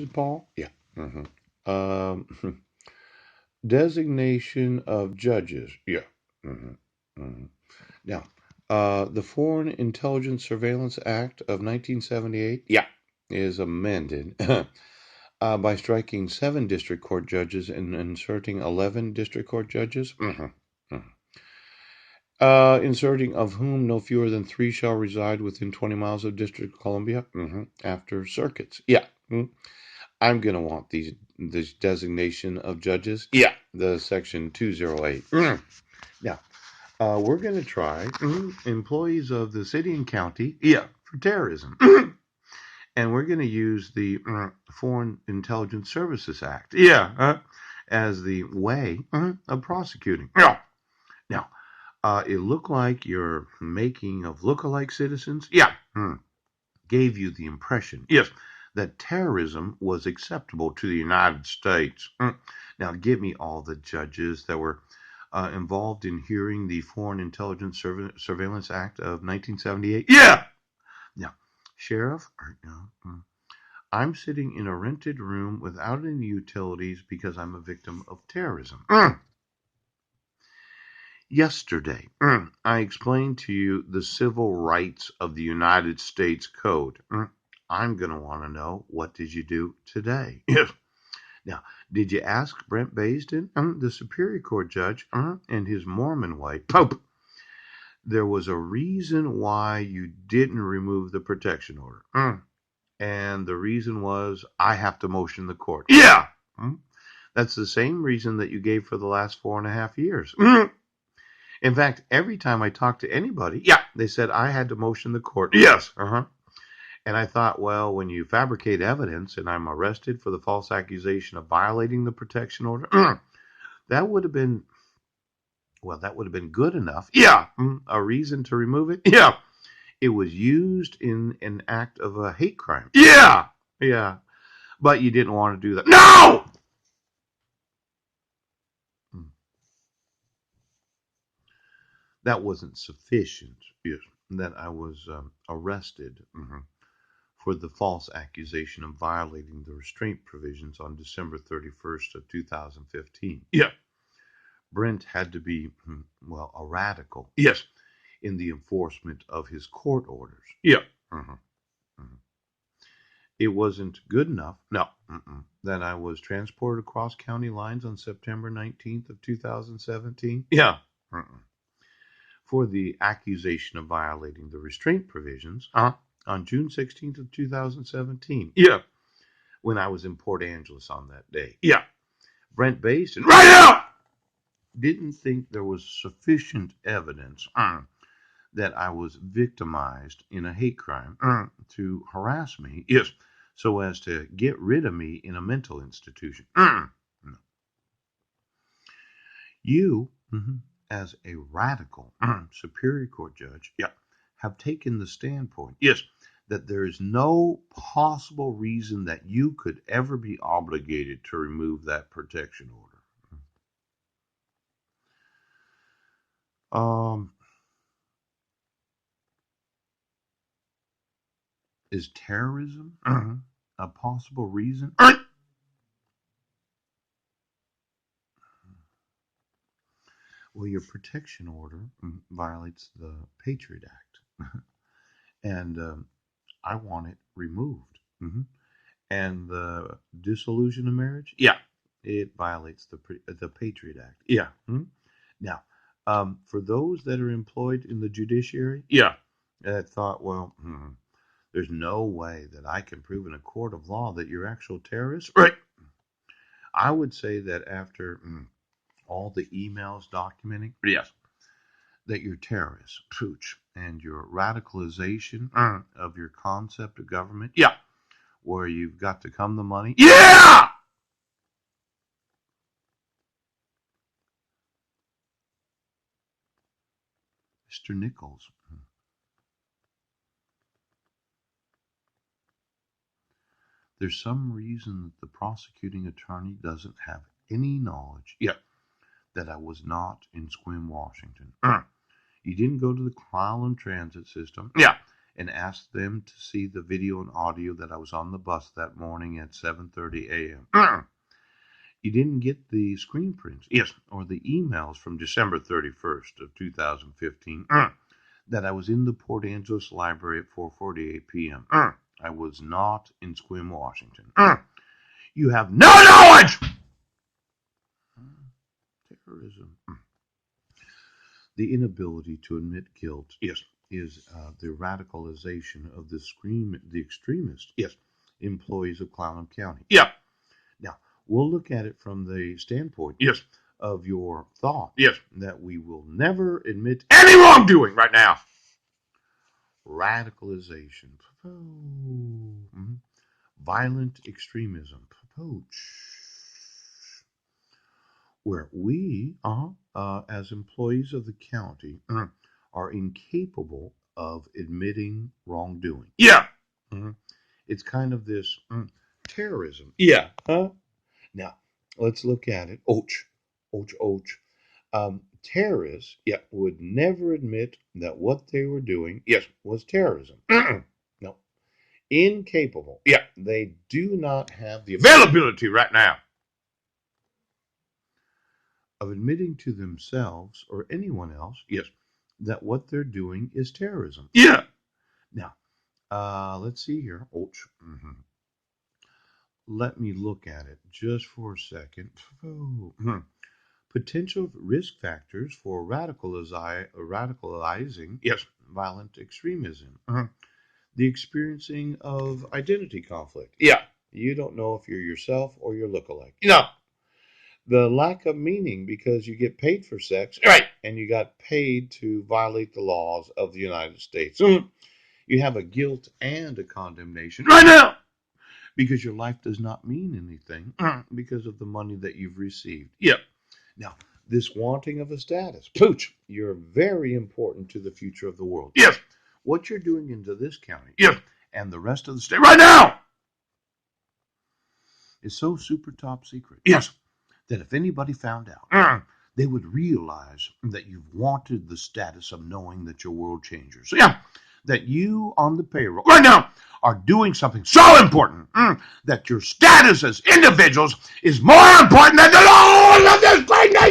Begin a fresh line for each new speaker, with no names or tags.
Paul? Yeah. hmm Designation of judges. Yeah. hmm hmm Now, the Foreign Intelligence Surveillance Act of 1978. Yeah. Is amended by striking 7 district court judges and inserting 11 district court judges. Inserting of whom no fewer than 3 shall reside within 20 miles of District of Columbia. After circuits. Yeah. I'm gonna want this designation of judges. Yeah. The section 208. Now, we're gonna try employees of the city and county. Yeah. For terrorism. And we're gonna use the Foreign Intelligence Services Act. Yeah. As the way of prosecuting. Yeah. Now, it looked like your making of look-alike citizens. Yeah. Gave you the impression. Yes. That terrorism was acceptable to the United States. Now, give me all the judges that were involved in hearing the Foreign Intelligence Surveillance Act of 1978. Yeah. Now, Sheriff, I'm sitting in a rented room without any utilities because I'm a victim of terrorism. Yesterday, I explained to you the civil rights of the United States Code. I'm going to want to know, what did you do today? Yes. Now, did you ask Brent Baisden, the Superior Court judge, and his Mormon wife, Pope, there was a reason why you didn't remove the protection order? And the reason was, I have to motion the court. Yeah! That's the same reason that you gave for the last 4.5 years. In fact, every time I talked to anybody, yeah, they said I had to motion the court. Yes. And I thought, well, when you fabricate evidence and I'm arrested for the false accusation of violating the protection order, that would have been, that would have been good enough. Yeah. A reason to remove it. Yeah. It was used in an act of a hate crime. Yeah. Yeah. But you didn't want to do that. No! That wasn't sufficient. Yes. That I was arrested. For the false accusation of violating the restraint provisions on December 31st of 2015. Yeah. Brent had to be, a radical. Yes. In the enforcement of his court orders. Yeah. It wasn't good enough. No. That I was transported across county lines on September 19th of 2017. Yeah. For the accusation of violating the restraint provisions on June 16th of 2017. Yeah. When I was in Port Angeles on that day. Yeah. Brent Basin, right out! Didn't think there was sufficient evidence that I was victimized in a hate crime to harass me. Yes. So as to get rid of me in a mental institution. No. You, as a radical Superior Court judge, yeah, have taken the standpoint. Yes. That there is no possible reason that you could ever be obligated to remove that protection order. Is terrorism a possible reason? Well, your protection order violates the Patriot Act, and I want it removed. And the dissolution of marriage, yeah, it violates the Patriot Act. Yeah. Now, for those that are employed in the judiciary, yeah, that thought, well, there's no way that I can prove in a court of law that you're actual terrorists. Right. I would say that after all the emails documenting, yes, that you're terrorists, pooch, and your radicalization of your concept of government, yeah, where you've got to come the money, yeah. Mr. Nichols, there's some reason that the prosecuting attorney doesn't have any knowledge, yeah, that I was not in Sequim, Washington. You didn't go to the Clallam transit system, yeah, and asked them to see the video and audio that I was on the bus that morning at 7:30 a.m. You didn't get the screen prints, yes, or the emails from December 31st of 2015 that I was in the Port Angeles Library at 4:48 p.m. I was not in Sequim, Washington. You have no knowledge! Terrorism. The inability to admit guilt, yes, is the radicalization of the extremist, yes, employees of Clallam County. Yeah. Now, we'll look at it from the standpoint, yes, of your thought, yes, that we will never admit any wrongdoing right now. Radicalization, violent extremism, where we, as employees of the county, are incapable of admitting wrongdoing. Yeah. It's kind of this terrorism. Yeah. Now, let's look at it. Terrorists, yeah, would never admit that what they were doing, yes, was terrorism. No. Incapable. Yeah. They do not have the availability right now of admitting to themselves or anyone else, yes, that what they're doing is terrorism. Yeah. Now, let's see here. Let me look at it just for a second. Potential risk factors for radicalizing, yes, violent extremism. The experiencing of identity conflict. Yeah. You don't know if you're yourself or your lookalike. No. The lack of meaning because you get paid for sex, right, and you got paid to violate the laws of the United States. You have a guilt and a condemnation right now because your life does not mean anything because of the money that you've received. Yep. Now, this wanting of a status, pooch, you're very important to the future of the world. Yes. What you're doing into this county, yes, and the rest of the state right now is so super top secret. Yes. That if anybody found out, they would realize that you've wanted the status of knowing that you're world changers. Yeah, that you on the payroll right now are doing something so important that your status as individuals is more important than the law of this great nation.